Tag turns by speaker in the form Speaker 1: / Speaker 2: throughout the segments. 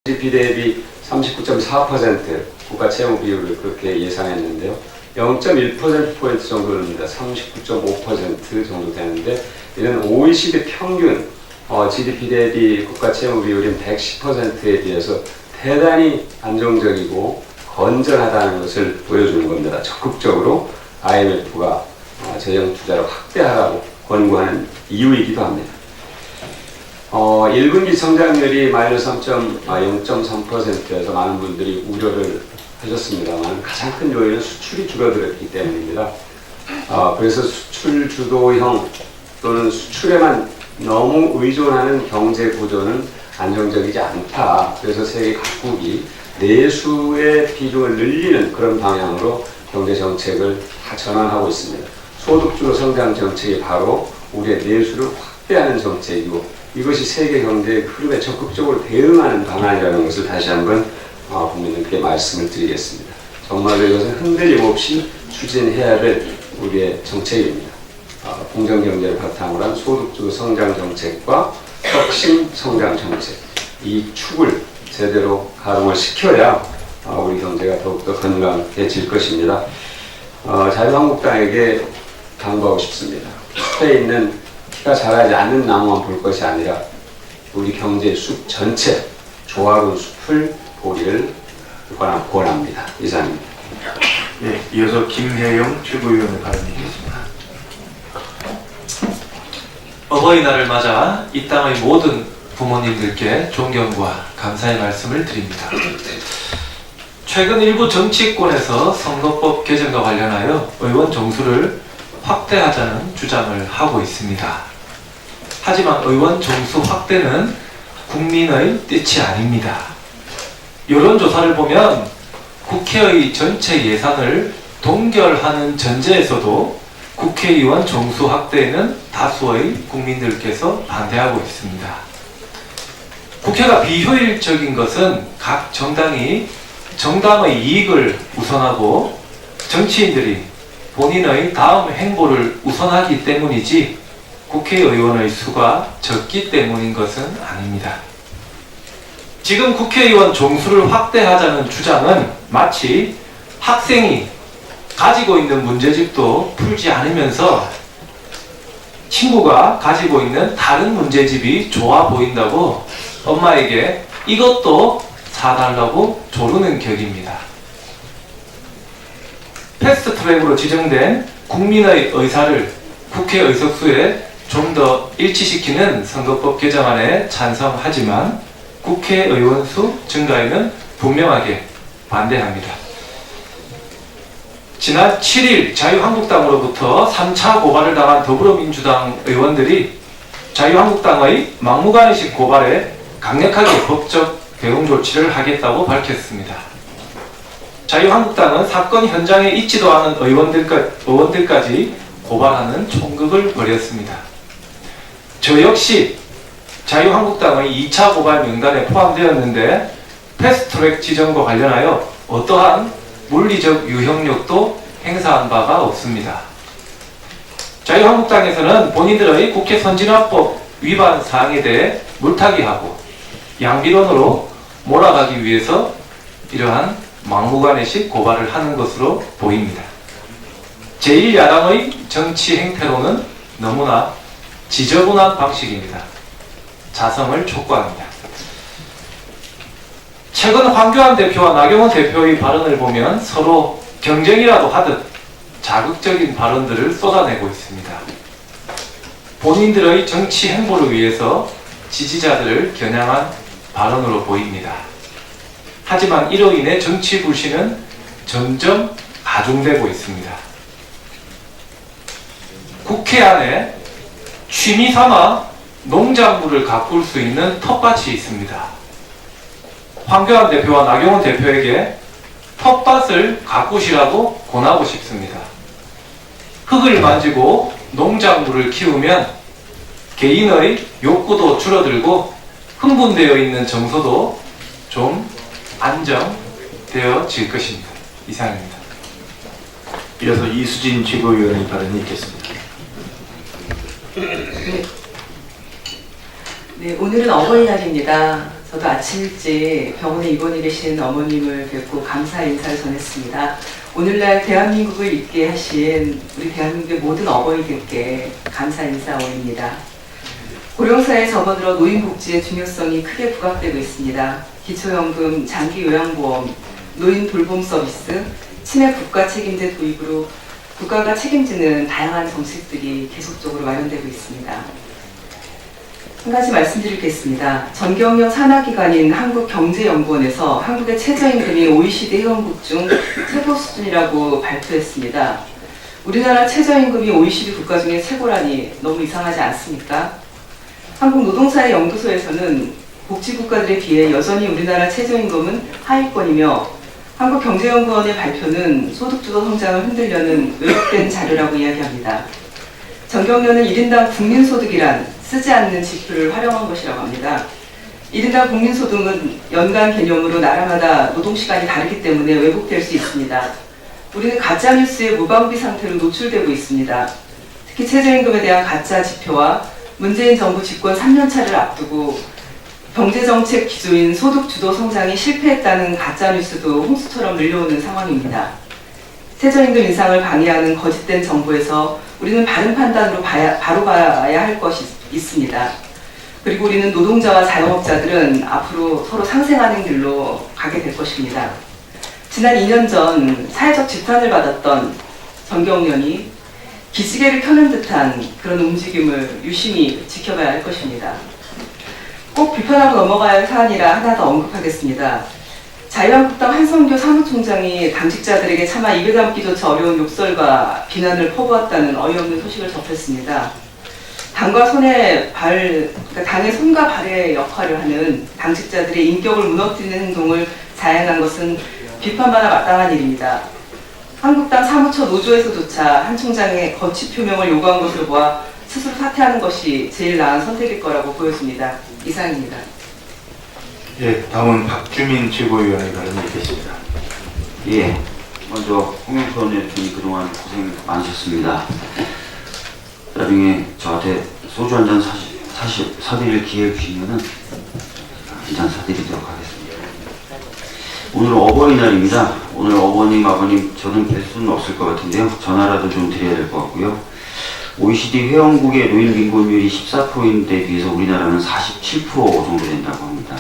Speaker 1: GDP 대비 39.4% 국가 채무 비율을 그렇게 예상했는데요. 0.1%포인트 정도 됩니다. 39.5% 정도 되는데, 이는 OECD 평균 GDP 대비 국가 채무 비율인 110%에 비해서 대단히 안정적이고 건전하다는 것을 보여주는 겁니다. 적극적으로 IMF가 재정 투자를 확대하라고 권고하는 이유이기도 합니다. 1분기 성장률이 마이너스 0.3%에서 많은 분들이 우려를 하셨습니다만, 가장 큰 요인은 수출이 줄어들었기 때문입니다. 그래서 수출 주도형 또는 수출에만 너무 의존하는 경제 구조는 안정적이지 않다. 그래서 세계 각국이 내수의 비중을 늘리는 그런 방향으로 경제 정책을 다 전환하고 있습니다. 소득주도 성장 정책이 바로 우리의 내수를 확대하는 정책이고, 이것이 세계 경제의 흐름에 적극적으로 대응하는 방안이라는 것을 다시 한번 국민들께 말씀을 드리겠습니다. 정말로 이것은 흔들림 없이 추진해야 될 우리의 정책입니다. 공정경제를 바탕으로 한 소득주도 성장 정책과 혁신 성장 정책, 이 축을 제대로 가동을 시켜야 우리 경제가 더욱더 건강해질 것입니다. 자유한국당에게 당부하고 싶습니다. 숲에 있는 키가 자라지 않는 나무만 볼 것이 아니라 우리 경제의 숲 전체, 조화로운 숲을 보기를 권합니다. 이상입니다.
Speaker 2: 네, 이어서 김혜영 최고위원의 발언이겠습니다.
Speaker 3: 어버이날을 맞아 이 땅의 모든 부모님들께 존경과 감사의 말씀을 드립니다. 최근 일부 정치권에서 선거법 개정과 관련하여 의원 정수를 확대하자는 주장을 하고 있습니다. 하지만 의원 정수 확대는 국민의 뜻이 아닙니다. 여론조사를 보면 국회의 전체 예산을 동결하는 전제에서도 국회의원 정수 확대에는 다수의 국민들께서 반대하고 있습니다. 국회가 비효율적인 것은 각 정당이 정당의 이익을 우선하고 정치인들이 본인의 다음 행보를 우선하기 때문이지 국회의원의 수가 적기 때문인 것은 아닙니다. 지금 국회의원 정수를 확대하자는 주장은 마치 학생이 가지고 있는 문제집도 풀지 않으면서 친구가 가지고 있는 다른 문제집이 좋아 보인다고 엄마에게 이것도 사달라고 조르는 격입니다. 패스트트랙으로 지정된 국민의 의사를 국회 의석수에 좀 더 일치시키는 선거법 개정안에 찬성하지만 국회의원 수 증가에는 분명하게 반대합니다. 지난 7일 자유한국당으로부터 3차 고발을 당한 더불어민주당 의원들이 자유한국당의 막무가내식 고발에 강력하게 법적 대응 조치를 하겠다고 밝혔습니다. 자유한국당은 사건 현장에 있지도 않은 의원들까지 고발하는 총극을 벌였습니다. 저 역시 자유한국당의 2차 고발 명단에 포함되었는데 패스트트랙 지정과 관련하여 어떠한 물리적 유형력도 행사한 바가 없습니다. 자유한국당에서는 본인들의 국회 선진화법 위반 사항에 대해 물타기하고 양비론으로 몰아가기 위해서 이러한 막무가내식 고발을 하는 것으로 보입니다. 제1야당의 정치 행태로는 너무나 지저분한 방식입니다. 자성을 촉구합니다. 최근 황교안 대표와 나경원 대표의 발언을 보면 서로 경쟁이라도 하듯 자극적인 발언들을 쏟아내고 있습니다. 본인들의 정치 행보를 위해서 지지자들을 겨냥한 발언으로 보입니다. 하지만 이로 인해 정치 불신은 점점 가중되고 있습니다. 국회 안에 취미 삼아 농작물을 가꿀 수 있는 텃밭이 있습니다. 황교안 대표와 나경원 대표에게 텃밭을 가꾸시라고 권하고 싶습니다. 흙을 만지고 농작물을 키우면 개인의 욕구도 줄어들고 흥분되어 있는 정서도 좀 안정되어질 것입니다. 이상입니다.
Speaker 2: 이어서 이수진 최고위원의 발언이 있겠습니다.
Speaker 4: 네, 오늘은 어버이날입니다. 저도 아침 일찍 병원에 입원해 계신 어머님을 뵙고 감사 인사를 전했습니다. 오늘날 대한민국을 있게 하신 우리 대한민국의 모든 어버이들께 감사 인사 올립니다. 고령사에 접어들어 노인복지의 중요성이 크게 부각되고 있습니다. 기초연금, 장기요양보험, 노인 돌봄 서비스, 치매 국가 책임제 도입으로 국가가 책임지는 다양한 정책들이 계속적으로 마련되고 있습니다. 한 가지 말씀드리겠습니다. 전경련 산하기관인 한국경제연구원에서 한국의 최저임금이 OECD 회원국 중 최고 수준이라고 발표했습니다. 우리나라 최저임금이 OECD 국가 중에 최고라니 너무 이상하지 않습니까? 한국노동사회연구소에서는 복지국가들에 비해 여전히 우리나라 최저임금은 하위권이며 한국경제연구원의 발표는 소득주도 성장을 흔들려는 왜곡된 자료라고 이야기합니다. 전경련은 1인당 국민소득이란 쓰지 않는 지표를 활용한 것이라고 합니다. 1인당 국민소득은 연간 개념으로 나라마다 노동시간이 다르기 때문에 왜곡될 수 있습니다. 우리는 가짜뉴스의 무방비 상태로 노출되고 있습니다. 특히 최저임금에 대한 가짜 지표와 문재인 정부 집권 3년차를 앞두고 경제정책 기조인 소득주도 성장이 실패했다는 가짜뉴스도 홍수처럼 밀려오는 상황입니다. 최저임금 인상을 방해하는 거짓된 정보에서 우리는 바른 판단으로 바로 봐야 할 것이 있습니다. 그리고 우리는 노동자와 자영업자들은 앞으로 서로 상생하는 길로 가게 될 것입니다. 지난 2년 전 사회적 지탄을 받았던 전경련이 기지개를 켜는 듯한 그런 움직임을 유심히 지켜봐야 할 것입니다. 꼭 비판하고 넘어가야 할 사안이라 하나 더 언급하겠습니다. 자유한국당 한성교 사무총장이 당직자들에게 차마 입에 담기조차 어려운 욕설과 비난을 퍼부었다는 어이없는 소식을 접했습니다. 당의 손과 발의 역할을 하는 당직자들의 인격을 무너뜨리는 행동을 자행한 것은 비판받아 마땅한 일입니다. 한국당 사무처 노조에서조차 한 총장의 거취 표명을 요구한 것을 보아 스스로 사퇴하는 것이 제일 나은 선택일 거라고 보여집니다. 이상입니다.
Speaker 2: 예, 다음은 박주민 최고위원의 발언이 있겠습니다.
Speaker 5: 예, 먼저 홍영표 원내대표님 그동안 고생 많으셨습니다. 나중에 저한테 소주 한잔 사드릴 기회 주시면은 한잔 사드리도록 하겠습니다. 오늘은 어버이날입니다. 오늘 어머님, 아버님 저는 뵐 수는 없을 것 같은데요. 전화라도 좀 드려야 될 것 같고요. OECD 회원국의 노인 빈곤율이 14%인데 비해서 우리나라는 47% 정도 된다고 합니다.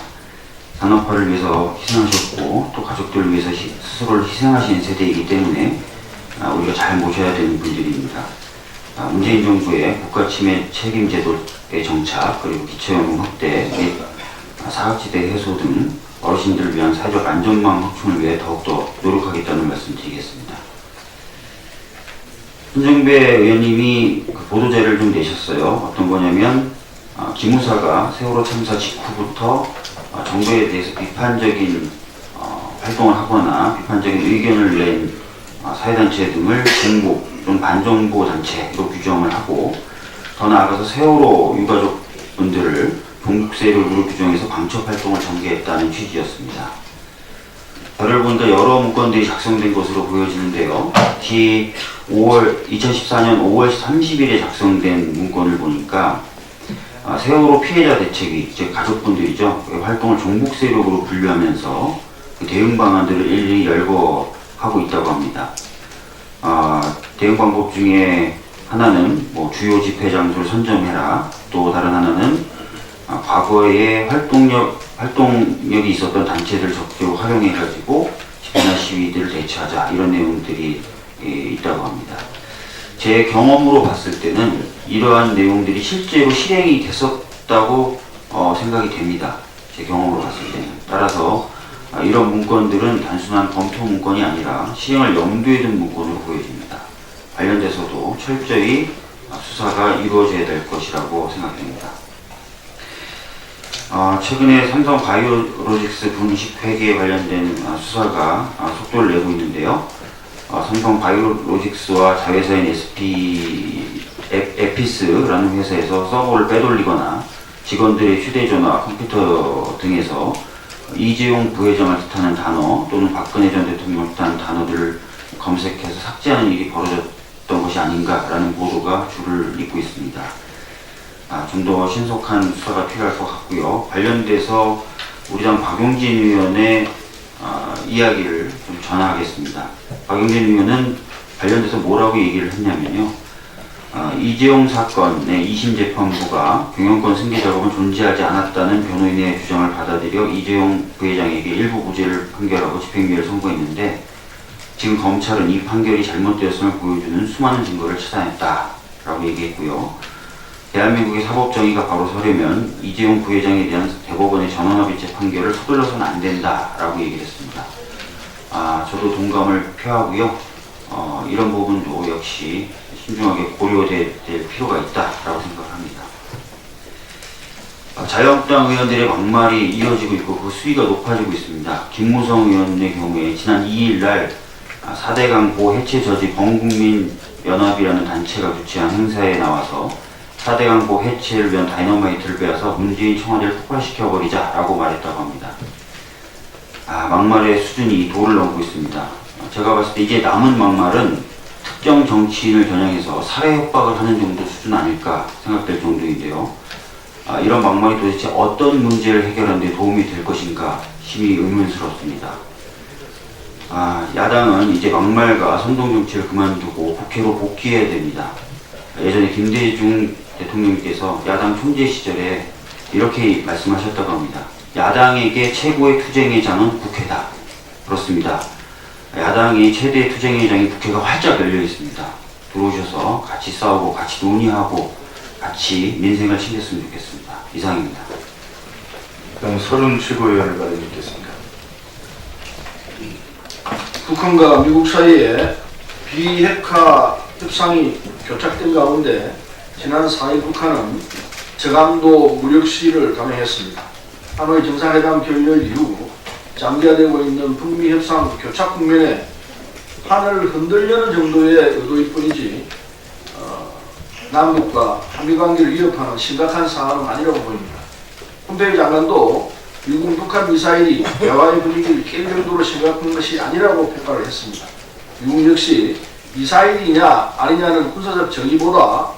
Speaker 5: 산업화를 위해서 희생하셨고 또 가족들을 위해서 스스로를 희생하신 세대이기 때문에 우리가 잘 모셔야 되는 분들입니다. 문재인 정부의 국가침해 책임제도의 정착, 그리고 기초연금 확대, 및 사각지대 해소 등 어르신들을 위한 사회적 안전망 확충을 위해 더욱더 노력하겠다는 말씀 드리겠습니다. 손정배 의원님이 그 보도자를 좀 내셨어요. 어떤 거냐면 기무사가 세월호 참사 직후부터 정부에 대해서 비판적인 활동을 하거나 비판적인 의견을 낸 사회단체 등을 공보 또는 반정보 단체로 규정을 하고, 더 나아가서 세월호 유가족분들을 종북세력으로 규정해서 방첩 활동을 전개했다는 취지였습니다. 저를 보니까 여러 문건들이 작성된 것으로 보여지는데요. 특히 2014년 5월 30일에 작성된 문건을 보니까 세월호 피해자 대책위, 즉 가족분들이죠. 그 활동을 종북 세력으로 분류하면서 그 대응 방안들을 일일이 열거하고 있다고 합니다. 대응 방법 중에 하나는 주요 집회 장소를 선정해라. 또 다른 하나는 과거에 활동력이 있었던 단체들을 적극적으로 활용해가지고 집회나 시위들을 대처하자, 이런 내용들이 있다고 합니다. 제 경험으로 봤을 때는 이러한 내용들이 실제로 실행이 됐었다고 생각이 됩니다. 제 경험으로 봤을 때는. 따라서 이런 문건들은 단순한 검토 문건이 아니라 시행을 염두에 둔 문건으로 보여집니다. 관련돼서도 철저히 수사가 이루어져야 될 것이라고 생각됩니다. 최근에 삼성 바이오로직스 분식 회계에 관련된 수사가 속도를 내고 있는데요. 삼성 바이오로직스와 자회사인 에피스라는 회사에서 서버를 빼돌리거나 직원들의 휴대전화, 컴퓨터 등에서 이재용 부회장을 뜻하는 단어 또는 박근혜 전 대통령을 뜻하는 단어들을 검색해서 삭제하는 일이 벌어졌던 것이 아닌가라는 보도가 줄을 잇고 있습니다. 좀 더 신속한 수사가 필요할 것 같고요. 관련돼서 우리 당 박용진 의원의 이야기를 좀 전하겠습니다. 박용진 의원은 관련돼서 뭐라고 얘기를 했냐면요. 이재용 사건의 2심 재판부가 경영권 승계 작업은 존재하지 않았다는 변호인의 주장을 받아들여 이재용 부회장에게 일부 무죄를 판결하고 집행유예를 선고했는데 지금 검찰은 이 판결이 잘못되었음을 보여주는 수많은 증거를 찾아냈다라고 얘기했고요. 대한민국의 사법정의가 바로 서려면 이재용 부회장에 대한 대법원의 전원합의체 판결을 서둘러서는 안 된다라고 얘기를 했습니다. 저도 동감을 표하고요. 이런 부분도 역시 신중하게 고려될 필요가 있다라고 생각합니다. 자유한국당 의원들의 막말이 이어지고 있고 그 수위가 높아지고 있습니다. 김무성 의원의 경우에 지난 2일 날 4대강 고 해체 저지 범국민연합이라는 단체가 주최한 행사에 나와서 4대강 고 해체를 위한 다이너마이트를 빼앗아 문재인 청와대를 폭발시켜버리자라고 말했다고 합니다. 막말의 수준이 도를 넘고 있습니다. 제가 봤을 때 이제 남은 막말은 특정 정치인을 겨냥해서 살해 협박을 하는 정도 수준 아닐까 생각될 정도인데요. 이런 막말이 도대체 어떤 문제를 해결하는 데 도움이 될 것인가 심히 의문스럽습니다. 야당은 이제 막말과 선동정치를 그만두고 국회로 복귀해야 됩니다. 예전에 김대중 대통령께서 야당 총재 시절에 이렇게 말씀하셨다고 합니다. 야당에게 최고의 투쟁의 장은 국회다. 그렇습니다. 야당의 최대 투쟁의 장이 국회가 활짝 열려 있습니다. 들어오셔서 같이 싸우고 같이 논의하고 같이 민생을 챙겼으면 좋겠습니다. 이상입니다.
Speaker 2: 그럼 서른 최고위원을 받아뵙겠습니다.
Speaker 6: 북한과 미국 사이에 비핵화 협상이 교착된 가운데 지난 4일 북한은 저강도 무력 시위를 감행했습니다. 하노이 정상회담 결렬 이후 장기화되고 있는 북미 협상 교착 국면에 판을 흔들려는 정도의 의도일 뿐이지 남북과 한미 관계를 위협하는 심각한 상황은 아니라고 보입니다. 폼페이오 장관도 미국 북한 미사일이 대화의 분위기를 깰 정도로 심각한 것이 아니라고 평가를 했습니다. 미국 역시 미사일이냐 아니냐는 군사적 정의보다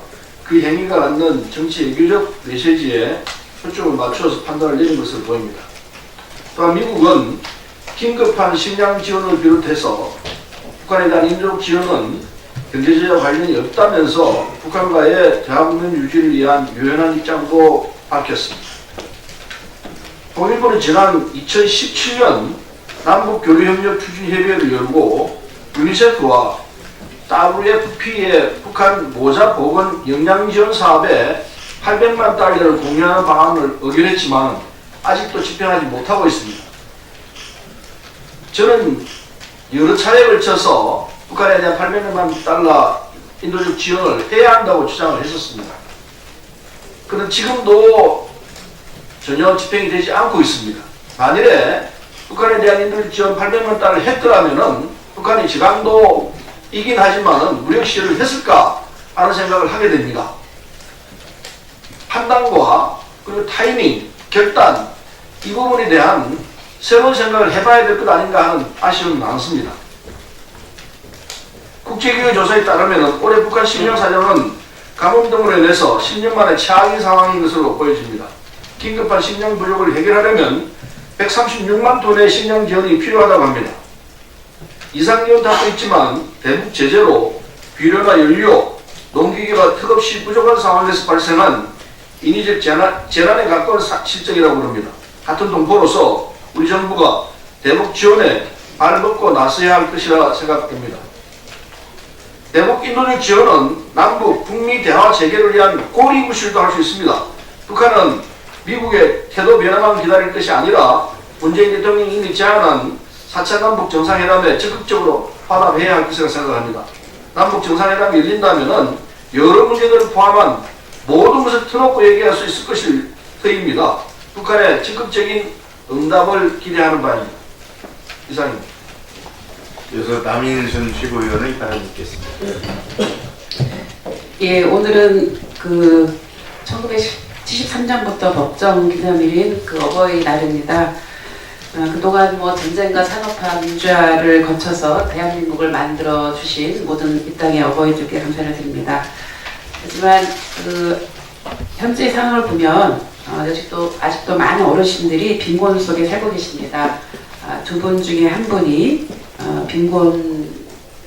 Speaker 6: 그 행위가 갖는 정치 외교적 메시지에 초점을 맞추어서 판단을 내린 것으로 보입니다. 또한 미국은 긴급한 식량 지원을 비롯해서 북한에 대한 인도적 지원은 경제제재와 관련이 없다면서 북한과의 대화 국면 유지를 위한 유연한 입장도 밝혔습니다. 통일부는 지난 2017년 남북교류협력 추진협의회를 열고 유니세프와 WFP의 북한 모자 보건 영양지원 사업에 800만 달러를 공유하는 방안을 의결했지만 아직도 집행하지 못하고 있습니다. 저는 여러 차례에 걸쳐서 북한에 대한 800만 달러 인도적 지원을 해야 한다고 주장을 했었습니다. 그런데 지금도 전혀 집행이 되지 않고 있습니다. 만일에 북한에 대한 인도적 지원 800만 달러를 했더라면은 북한이 지강도이긴 하지만은 무력 시위를 했을까 하는 생각을 하게 됩니다. 판단과 그리고 타이밍, 결단 이 부분에 대한 새로운 생각을 해봐야 될 것 아닌가 하는 아쉬움이 많습니다. 국제기구 조사에 따르면 올해 북한 식량 사정은 가뭄 등으로 인해서 10년 만에 최악의 상황인 것으로 보여집니다. 긴급한 식량 부족을 해결하려면 136만 톤의 식량 지원이 필요하다고 합니다. 이상 지원도 하고 있지만 대북 제재로 비료나 연료, 농기계가 턱없이 부족한 상황에서 발생한 인위적 재난에 가까운 실정이라고 합니다. 같은 동포로서 우리 정부가 대북 지원에 발벗고 나서야 할 것이라 생각됩니다. 대북 인도적 지원은 남북, 북미 대화 재개를 위한 고리구실도 할 수 있습니다. 북한은 미국의 태도 변화만 기다릴 것이 아니라 문재인 대통령이 이미 제안한 4차 남북 정상회담에 적극적으로 화답해야 할 것이라고 생각합니다. 남북 정상회담이 열린다면 여러 문제들을 포함한 모든 것을 터놓고 얘기할 수 있을 것일 터입니다. 북한의 적극적인 응답을 기대하는 바입니다. 이상입니다.
Speaker 2: 이어서 남인순 최고위원을 받아뵙겠습니다.
Speaker 7: 예, 오늘은 1973년부터 법정 기념일인 어버이날입니다. 그동안 전쟁과 산업화, 민주화를 거쳐서 대한민국을 만들어 주신 모든 이 땅의 어버이들께 감사를 드립니다. 하지만 현재 상황을 보면 아직도 많은 어르신들이 빈곤 속에 살고 계십니다. 두 분 중에 한 분이 빈곤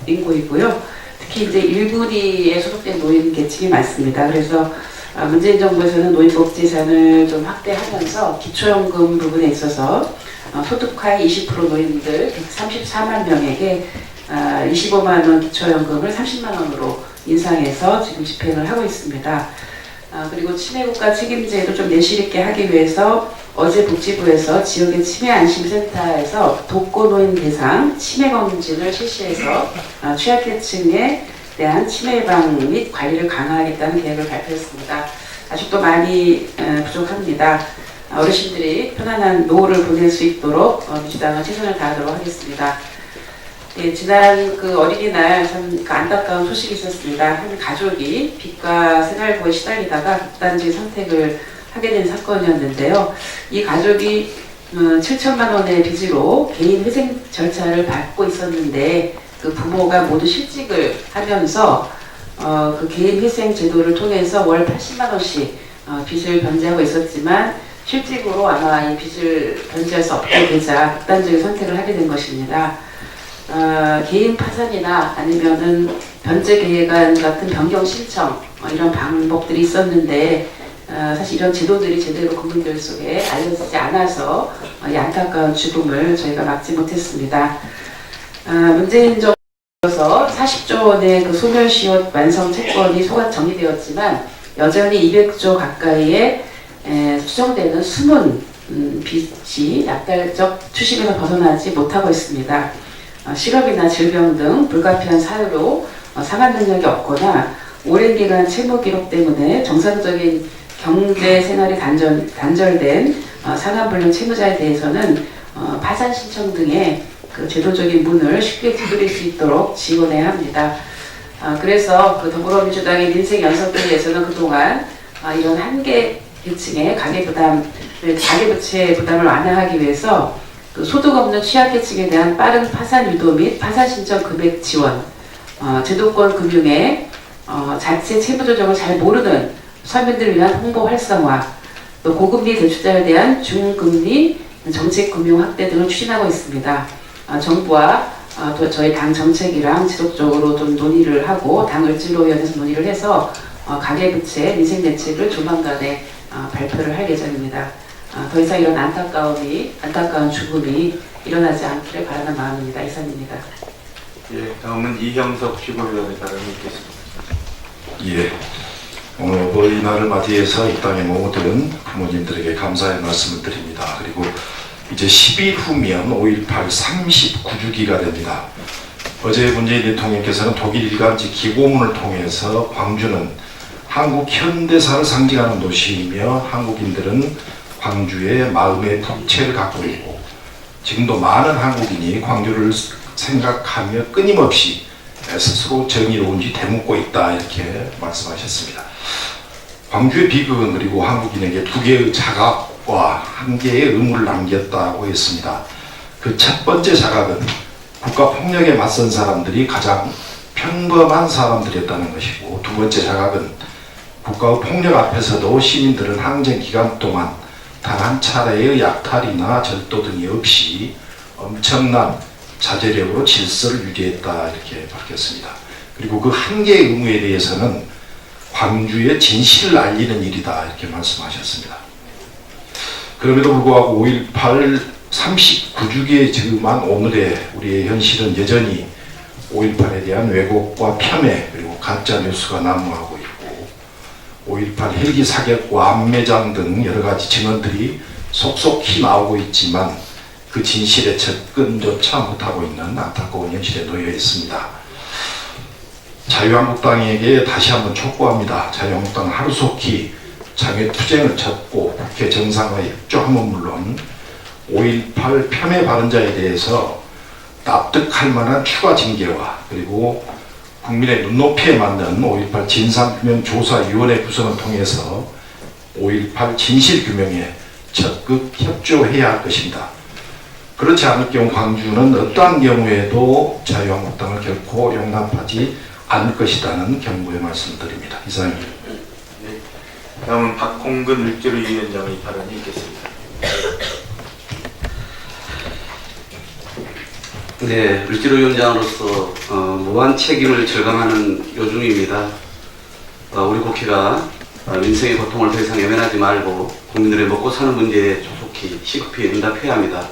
Speaker 7: 인구이고요. 특히 이제 일부리에 소속된 노인 계층이 많습니다. 그래서 문재인 정부에서는 노인복지제를 좀 확대하면서 기초연금 부분에 있어서 소득하위 20% 노인들 134만 명에게 25만 원 기초연금을 30만 원으로 인상해서 지금 집행을 하고 있습니다. 그리고 치매국가 책임제도 좀 내실 있게 하기 위해서 어제 복지부에서 지역의 치매안심센터에서 독거노인 대상 치매 검진을 실시해서 취약계층에 대한 치매 예방 및 관리를 강화하겠다는 계획을 발표했습니다. 아직도 많이 부족합니다. 어르신들이 편안한 노후를 보낼 수 있도록 민주당은 최선을 다하도록 하겠습니다. 예, 지난 그 어린이날 참 안타까운 소식이 있었습니다. 한 가족이 빚과 생활고에 시달리다가 극단적인 선택을 하게 된 사건이었는데요. 이 가족이 7천만 원의 빚으로 개인 회생 절차를 밟고 있었는데 그 부모가 모두 실직을 하면서 그 개인 회생 제도를 통해서 월 80만 원씩 빚을 변제하고 있었지만 실직으로 아마 이 빚을 변제할 수 없게 되자 극단적인 선택을 하게 된 것입니다. 개인 파산이나 아니면은 변제 계획안 같은 변경 신청 이런 방법들이 있었는데 사실 이런 제도들이 제대로 국민들 속에 알려지지 않아서 이 안타까운 죽음을 저희가 막지 못했습니다. 문재인 정부에서 40조 원의 그 소멸시효 완성 채권이 소관 정리되었지만 여전히 200조 가까이의 수정되는 숨은 빚이 약달적 추심에서 벗어나지 못하고 있습니다. 실업이나 질병 등 불가피한 사유로 상환 능력이 없거나 오랜 기간 채무 기록 때문에 정상적인 경제 생활이 단절된 상환불능 채무자에 대해서는 파산 신청 등의 그 제도적인 문을 쉽게 두드릴 수 있도록 지원해야 합니다. 그래서 그 더불어민주당의 민생연석회의에서는 그동안 이런 한계 계층의 가계부채 부담을 완화하기 위해서 그 소득 없는 취약계층에 대한 빠른 파산 유도 및 파산 신청 금액 지원, 제도권 금융의 자체 채무 조정을 잘 모르는 서민들을 위한 홍보 활성화, 또 고금리 대출자에 대한 중금리 정책 금융 확대 등을 추진하고 있습니다. 정부와 또 저희 당 정책이랑 지속적으로 좀 논의를 하고 당 을지로위원회에서 논의를 해서 가계부채 민생 대책을 조만간에 발표를 할 예정입니다. 더 이상 이런 안타까운 죽음이 일어나지 않기를 바라는 마음입니다. 이상입니다.
Speaker 2: 예, 다음은 이형석 최고위원의 발언이 있겠습니다.
Speaker 8: 예, 오늘 어버이날을 맞이해서 이 땅의 모든 부모님들에게 감사의 말씀을 드립니다. 그리고 이제 10일 후면 5.18 39주기가 됩니다. 어제 문재인 대통령께서는 독일 일간지 기고문을 통해서 광주는 한국 현대사를 상징하는 도시이며 한국인들은 광주에 마음의 부채를 갖고 있고 지금도 많은 한국인이 광주를 생각하며 끊임없이 스스로 정의로운지 되묻고 있다 이렇게 말씀하셨습니다. 광주의 비극은 그리고 한국인에게 두 개의 자각과 한 개의 의무를 남겼다고 했습니다. 그 첫 번째 자각은 국가폭력에 맞선 사람들이 가장 평범한 사람들이었다는 것이고 두 번째 자각은 국가의 폭력 앞에서도 시민들은 항쟁 기간 동안 단 한 차례의 약탈이나 절도 등이 없이 엄청난 자제력으로 질서를 유지했다 이렇게 밝혔습니다. 그리고 그 한 개의 의무에 대해서는 광주의 진실을 알리는 일이다 이렇게 말씀하셨습니다. 그럼에도 불구하고 5.18 39주기에 즈음한 오늘의 우리의 현실은 여전히 5.18에 대한 왜곡과 폄훼 그리고 가짜 뉴스가 난무하고 있고 5.18 헬기 사격과 암매장 등 여러 가지 증언들이 속속히 나오고 있지만 그 진실에 접근조차 못하고 있는 안타까운 현실에 놓여 있습니다. 자유한국당에게 다시 한번 촉구합니다. 자유한국당은 하루속히 장외투쟁을 접고 국회 정상화에 협조함은 물론 5.18 폄훼 발언자에 대해서 납득할 만한 추가 징계와 그리고 국민의 눈높이에 맞는 5.18 진상규명조사위원회 구성을 통해서 5.18 진실규명에 적극 협조해야 할 것입니다. 그렇지 않을 경우 광주는 어떠한 경우에도 자유한국당을 결코 용납하지 않을 것이라는 경고의 말씀을 드립니다. 이상입니다.
Speaker 2: 다음은 박홍근 을지로 위원장의 발언이 있겠습니다.
Speaker 9: 네, 을지로 위원장으로서 무한 책임을 절감하는 요중입니다. 우리 국회가 민생의 고통을 더 이상 외면하지 말고 국민들의 먹고 사는 문제에 조속히 시급히 응답해야 합니다.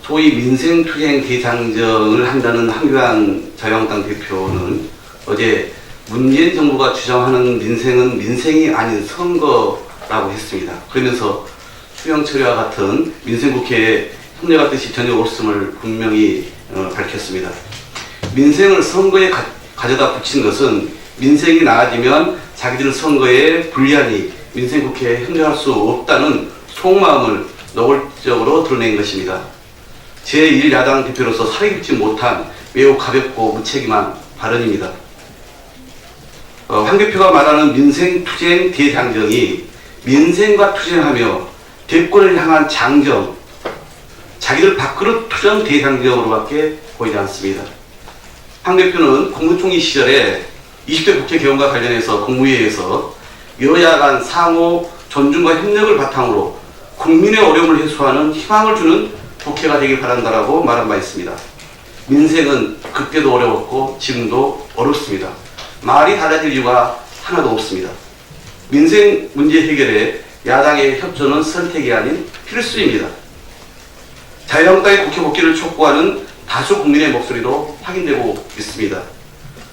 Speaker 9: 소위 민생투쟁 대장정을 한다는 황교안 자유한국당 대표는 어제 문재인 정부가 주장하는 민생은 민생이 아닌 선거라고 했습니다. 그러면서 수령 처리와 같은 민생국회에 협력할 뜻이 전혀 없음을 분명히 밝혔습니다. 민생을 선거에 가져다 붙인 것은 민생이 나아지면 자기들 선거에 불리하니 민생국회에 협력할 수 없다는 속마음을 노골적으로 드러낸 것입니다. 제1야당 대표로서 사리 깊지 못한 매우 가볍고 무책임한 발언입니다. 황 대표가 말하는 민생투쟁 대장정이 민생과 투쟁하며 대권을 향한 장정, 자기들 밥그릇 투정 대장정으로밖에 보이지 않습니다. 황 대표는 국무총리 시절에 20대 국회 개원과 관련해서 국무회의에서 여야 간 상호 존중과 협력을 바탕으로 국민의 어려움을 해소하는 희망을 주는 국회가 되길 바란다라고 말한 바 있습니다. 민생은 그때도 어려웠고 지금도 어렵습니다. 말이 달라질 이유가 하나도 없습니다. 민생 문제 해결에 야당의 협조는 선택이 아닌 필수입니다. 자유한국당의 국회 복귀를 촉구하는 다수 국민의 목소리도 확인되고 있습니다.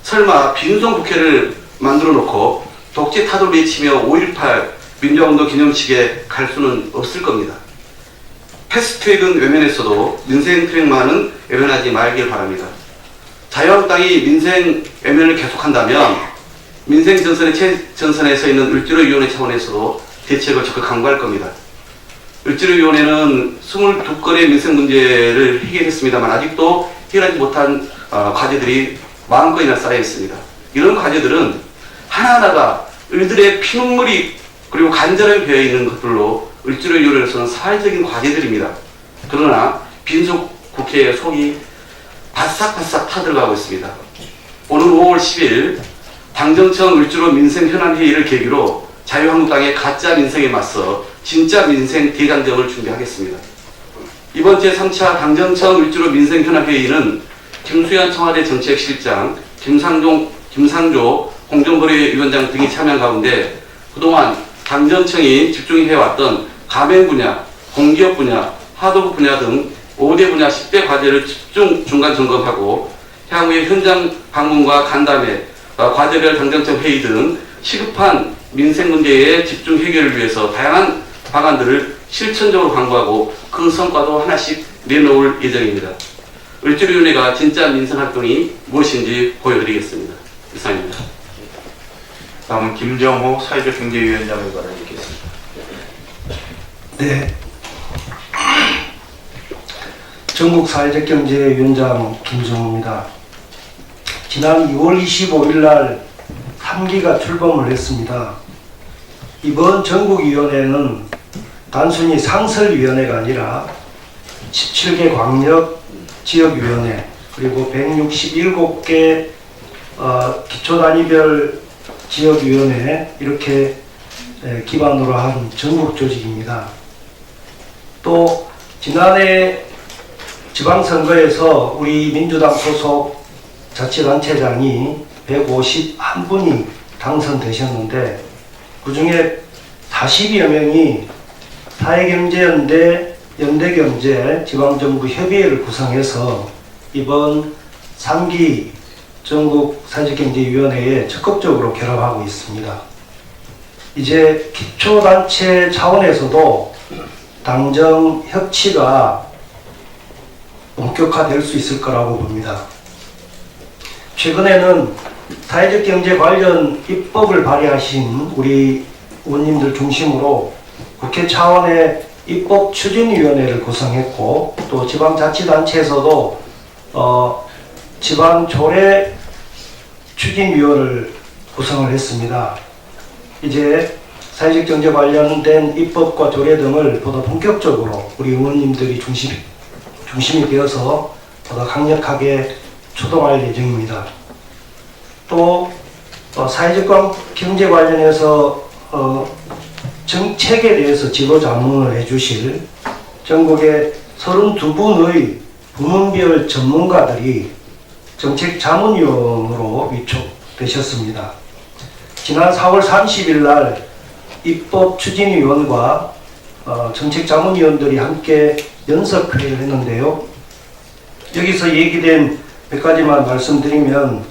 Speaker 9: 설마 빈손 국회를 만들어 놓고 독재 타도를 외치며 5.18 민주화운동 기념식에 갈 수는 없을 겁니다. 패스트트랙은 외면했어도 민생 트랙만은 외면하지 말길 바랍니다. 자유한국당이 민생 외면을 계속한다면 민생 전선의 최전선에 서 있는 을지로위원회 차원에서도 대책을 적극 강구할 겁니다. 을지로위원회는 22건의 민생 문제를 해결했습니다만 아직도 해결하지 못한 과제들이 40건이나 쌓여 있습니다. 이런 과제들은 하나하나가 을들의 피눈물이 그리고 간절함이 배어 있는 것들로 을지로위원회로서는 사회적인 과제들입니다. 그러나 빈속 국회의 속이 바싹바싹 타들어가고 있습니다. 오늘 5월 10일 당정청 을지로 민생현안회의를 계기로 자유한국당의 가짜 민생에 맞서 진짜 민생 대장정을 준비하겠습니다. 이번 제3차 당정청 을지로 민생현안회의는 김수현 청와대 정책실장, 김상조 공정거래위원장 등이 참여한 가운데 그동안 당정청이 집중해왔던 가맹 분야, 공기업 분야, 하도급 분야 등 5대 분야 10대 과제를 집중 중간 점검하고 향후에 현장 방문과 간담회, 과제별 당정청 회의 등 시급한 민생 문제의 집중 해결을 위해서 다양한 방안들을 실천적으로 강구하고 그 성과도 하나씩 내놓을 예정입니다. 을지로위원회가 진짜 민생 활동이 무엇인지 보여드리겠습니다. 이상입니다.
Speaker 2: 다음은 김정호 사회적 경제위원장의 발언이 있겠습니다.
Speaker 10: 네. 전국 사회적경제위원장 김정호입니다. 지난 2월 25일 날 3기가 출범을 했습니다. 이번 전국위원회는 단순히 상설위원회가 아니라 17개 광역 지역위원회 그리고 167개 기초단위별 지역위원회 이렇게 기반으로 한 전국 조직입니다. 또 지난해 지방선거에서 우리 민주당 소속 자치단체장이 151분이 당선되셨는데 그 중에 40여 명이 사회경제연대, 연대경제, 지방정부 협의회를 구성해서 이번 3기 전국 사회적경제위원회에 적극적으로 결합하고 있습니다. 이제 기초단체 차원에서도 당정 협치가 본격화될 수 있을 거라고 봅니다. 최근에는 사회적 경제 관련 입법을 발의하신 우리 의원님들 중심으로 국회 차원의 입법 추진위원회를 구성했고 또 지방자치단체에서도 지방조례 추진위원회를 구성을 했습니다. 이제 사회적 경제 관련된 입법과 조례 등을 보다 본격적으로 우리 의원님들이 중심이 되어서 보다 강력하게 추동할 예정입니다. 또 사회적 경제 관련해서 정책에 대해서 지도 자문을 해주실 전국의 32분의 부문별 전문가들이 정책 자문위원으로 위촉되셨습니다. 지난 4월 30일 날 입법 추진위원과 정책 자문위원들이 함께 연석회의를 했는데요. 여기서 얘기된 몇 가지만 말씀드리면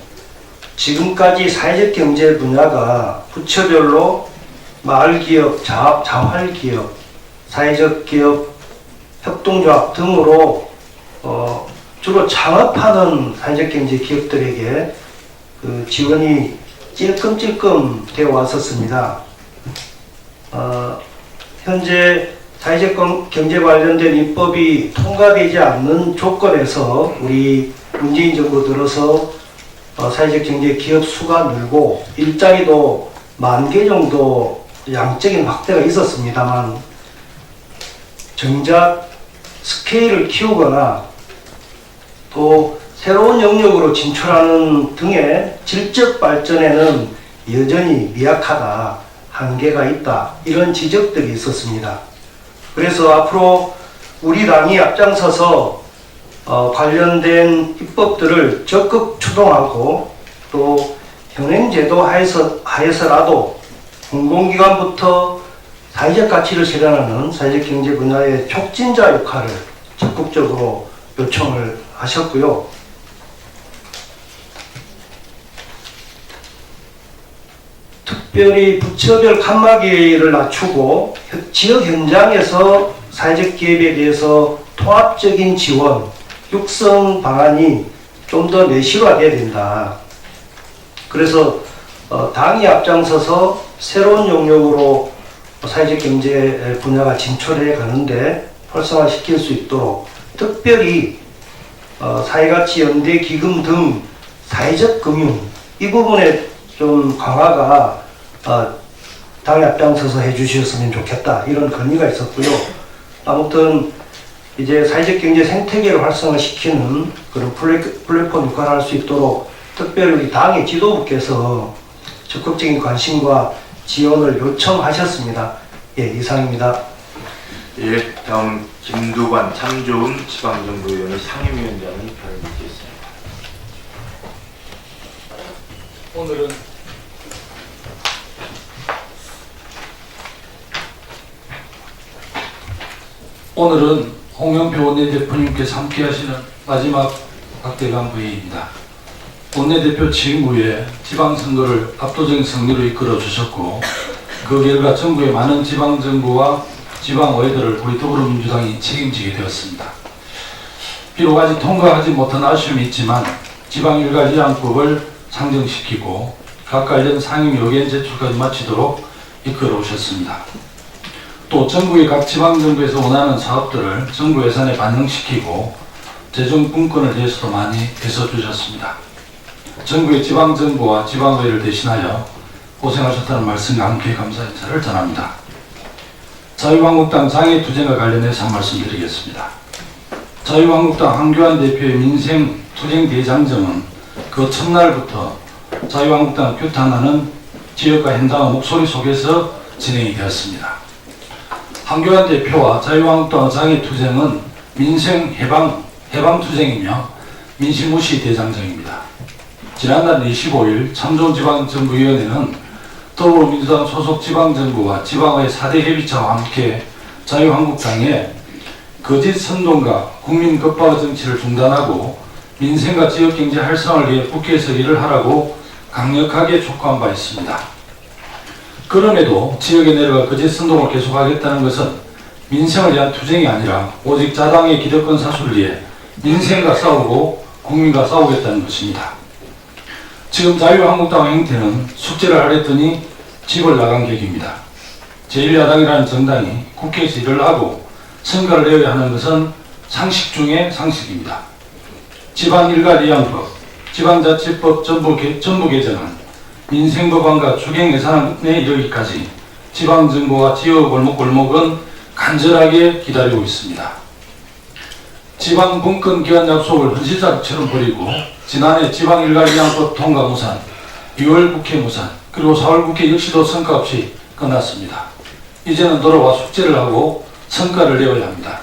Speaker 10: 지금까지 사회적 경제 분야가 부처별로 마을기업, 자활기업, 사회적 기업, 협동조합 등으로 주로 창업하는 사회적 경제 기업들에게 그 지원이 찔끔찔끔 되어 왔었습니다. 현재 사회적 경제 관련된 입법이 통과되지 않는 조건에서 우리 문재인 정부 들어서 사회적 경제 기업 수가 늘고 일자리도 10,000개 정도 양적인 확대가 있었습니다만 정작 스케일을 키우거나 또 새로운 영역으로 진출하는 등의 질적 발전에는 여전히 미약하다, 한계가 있다, 이런 지적들이 있었습니다. 그래서 앞으로 우리 당이 앞장서서 관련된 입법들을 적극 추동하고 또 현행제도 하에서라도 공공기관부터 사회적 가치를 실현하는 사회적 경제 분야의 촉진자 역할을 적극적으로 요청을 하셨고요. 특별히 부처별 칸막이를 낮추고 지역 현장에서 사회적 기업에 대해서 통합적인 지원, 육성 방안이 좀 더 내실화되어야 된다. 그래서 당이 앞장서서 새로운 영역으로 사회적 경제 분야가 진출해 가는데 활성화시킬 수 있도록 특별히 사회가치 연대 기금 등 사회적 금융 이 부분에 좀 강화가 당에 앞장서서 해주셨으면 좋겠다, 이런 건의가 있었고요. 아무튼 이제 사회적 경제 생태계를 활성화시키는 그런 플랫폼 역할을 할 수 있도록 특별히 우리 당의 지도부께서 적극적인 관심과 지원을 요청하셨습니다. 예, 이상입니다.
Speaker 2: 예, 다음 김두관 참 좋은 지방정부위원회 상임위원장이 발언드리겠습니다.
Speaker 11: 오늘은 홍영표 원내대표님께서 함께 하시는 마지막 박대감부회의입니다. 원내대표 취임 후에 지방선거를 압도적인 승리로 이끌어 주셨고 그 결과 전국의 많은 지방정부와 지방의회들을 우리 더불어민주당이 책임지게 되었습니다. 비록 아직 통과하지 못한 아쉬움이 있지만 지방일가지향법을 상정시키고 각 관련 상임 의견 제출까지 마치도록 이끌어 오셨습니다. 또 전국의 각 지방정부에서 원하는 사업들을 정부 예산에 반영시키고 재정분권을 위해서도 많이 애써주셨습니다. 전국의 지방정부와 지방의회를 대신하여 고생하셨다는 말씀과 함께 감사 인사를 전합니다. 자유한국당 장애투쟁과 관련해서 한 말씀 드리겠습니다. 자유한국당 한교안 대표의 민생투쟁대장정은 그 첫날부터 자유한국당 규탄하는 지역과 현장의 목소리 속에서 진행이 되었습니다. 한교안 대표와 자유한국당 장애투쟁은 민생해방투쟁이며 민심무시 대장정입니다. 지난달 25일 참좋은지방정부위원회는 더불어민주당 소속 지방정부와 지방의 4대 협의체와 함께 자유한국당의 거짓 선동과 국민 급박의 정치를 중단하고 민생과 지역경제 활성화를 위해 국회에서 일을 하라고 강력하게 촉구한 바 있습니다. 그럼에도 지역에 내려가 거짓 선동을 계속하겠다는 것은 민생을 위한 투쟁이 아니라 오직 자당의 기득권 사수를 위해 민생과 싸우고 국민과 싸우겠다는 것입니다. 지금 자유한국당 행태는 숙제를 하랬더니 집을 나간 격입니다. 제1야당이라는 정당이 국회에서 일을 하고 성과를 내야 하는 것은 상식 중의 상식입니다. 지방일가리양법, 지방자치법 전부 개정안, 민생법안과 주경예산에 이르기까지 지방정부와 지역 골목골목은 간절하게 기다리고 있습니다. 지방분권 기한 약속을 현실자처럼 버리고 지난해 지방일가리양법 통과 무산, 2월 국회 무산, 그리고 4월 국회 역시도 성과 없이 끝났습니다. 이제는 돌아와 숙제를 하고 성과를 내어야 합니다.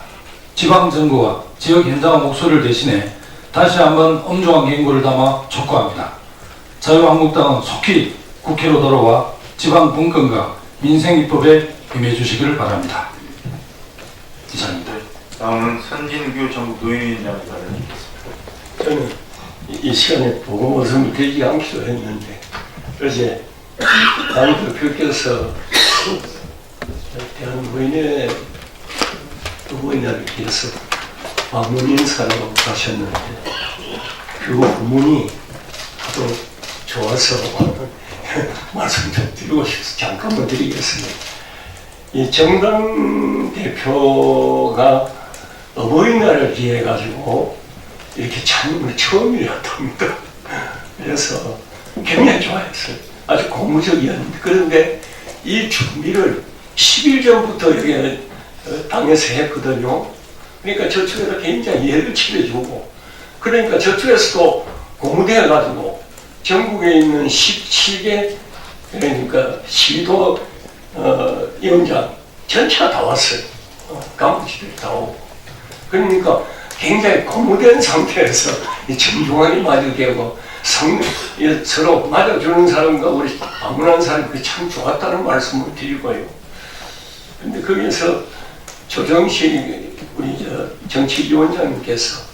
Speaker 11: 지방정부와 지역 현장의 목소리를 대신해 다시 한번 엄중한 경고를 담아 촉구합니다. 자유한국당은 속히 국회로 돌아와 지방 분권과 민생 입법에 임해주시기를 바랍니다. 이상입니다.
Speaker 2: 다음은 선진규 전국 노인위원장의 발언이 있겠습니다.
Speaker 10: 저는 이 시간에 보고 말씀을 드리지 않기로 했는데 어제 당 대표께서 대한 노인의 노인날을 위해서 방문 인사로 가셨는데 그 부문이 아주 좋아서 말씀 좀 드리고 싶어서 잠깐만 드리겠습니다. 이 정당 대표가 어버이날을 기해 가지고 이렇게 찾는 건 처음이었답니다. 그래서 굉장히 좋아했어요. 아주 고무적이었는데 그런데 이 준비를 10일 전부터 여기 당에서 했거든요. 그러니까 저쪽에서 굉장히 예를 치러주고 그러니까 저쪽에서도 고무되어가지고 전국에 있는 17개 그러니까 시도 위원장 전체가 다 왔어요. 간부지들이 다 오고 그러니까 굉장히 고무된 상태에서 정중하게 맞이되고 서로 맞아주는 사람과 우리 방문한 사람이 참 좋았다는 말씀을 드리고요. 근데 거기서 조정식 우리 정치위원장님께서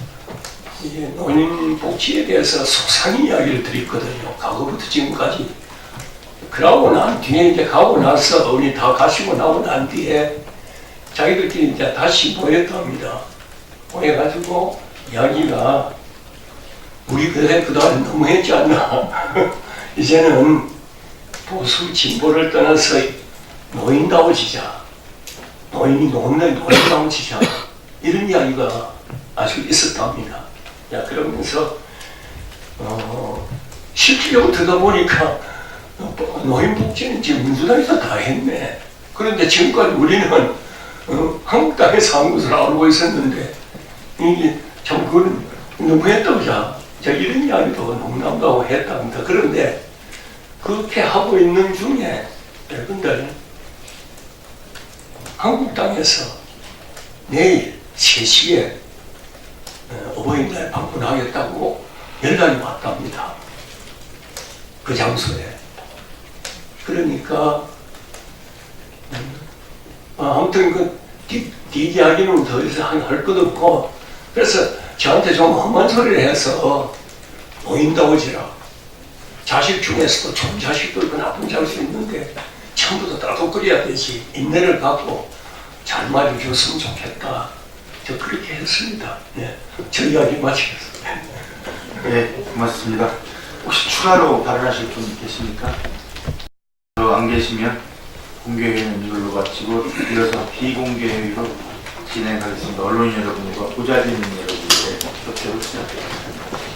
Speaker 10: 노인 복지에 대해서 소상히 이야기를 드렸거든요. 과거부터 지금까지. 그러고 난 뒤에 이제 가고 나서 우리 다 가시고 나고 난 뒤에 자기들끼리 이제 다시 모였답니다. 모여가지고 이야기가 우리 그동안 너무 했지 않나. 이제는 보수 진보를 떠나서 노인다워지자. 노인이 노인다워지자. 이런 이야기가 아주 있었답니다. 야, 그러면서 실질적으로 듣다 보니까 노인 복지는 지금 민주당에서 다 했네. 그런데 지금까지 우리는 한국당에서 한 것을 알고 있었는데 이게 참 그건 너무했다고자. 이런 이야기도 농담도 했답니다. 그런데 그렇게 하고 있는 중에 여러분들 한국당에서 내일 3시에 어버이날 방문하겠다고 연락이 왔답니다. 그 장소에. 그러니까 아무튼 그 이야기는 더 이상 할 것 없고 그래서 저한테 좀 험한 소리를 해서 노인다워지라. 자식 중에서도 좋은 자식도 있고 나쁜 자식도 있는데 전부 다 따뜻거려야 되지. 인내를 갖고 잘 말해줬으면 좋겠다. 저 그렇게 했습니다. 네, 저 이야기 마치겠습니다.
Speaker 2: 네, 고맙습니다. 혹시 추가로 발언하실 분 계십니까? 안 계시면 공개회의는 이걸로 마치고 이어서 비공개회의로 진행하겠습니다. 언론인 여러분과 보좌진 여러분께 협조를 부탁드립니다.